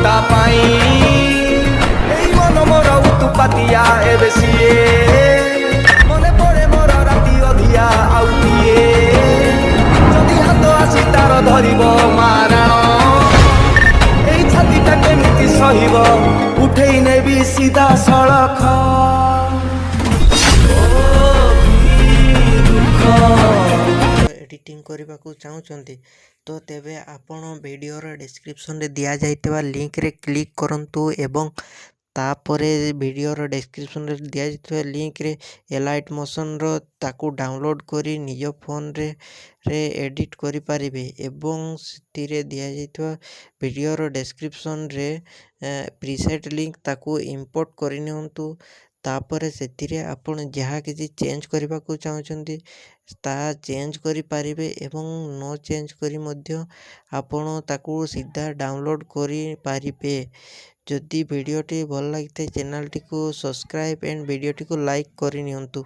ତା ପାଇଁ ଏଇ ମନ ମୋର ଉତୁପାତିଆ ଏବେ ସିଏ ମନେ ପଡ଼େ ମୋର ରାତି ଅଧିଆ ଆଉ କିଏ ଯଦି ହାତ ଆସି ତାର ଧରିବ ମାରାଣ ଏଇ ଛାତିଟା କେମିତି ସହିବ ଉଠେଇ ନେବି ସିଧା ସଳଖ एडिटिंग करने को चाहते तो तेबे आपण वीडियोर डिस्क्रिप्शन रे दिया जाइतबा लिंक रे क्लिक करंतु एवं तापरे वीडियोर डिस्क्रिप्शन रे दिया जाइतबा लिंक रे एलाइट मोशन रो ताकू डाउनलोड करी निज फोन रे एडिट करि पारिबे एवं सितिरे दिया जाइतबा वीडियोर डिस्क्रिप्शन रे प्रीसेट लिंक ताकू इंपोर्ट करि नियंतु तापरे सेतिरे आपण जहाँ किसी चेंज करने को चाहते ता चेंज करि पारिबे एवं नो चेंज करी मध्य आपण ताकू सीधा डाउनलोड करि पारिबे। जदि वीडियोटी भल लगी चैनल टी को सब्सक्राइब एंड वीडियोटी को लाइक करि नियंतु।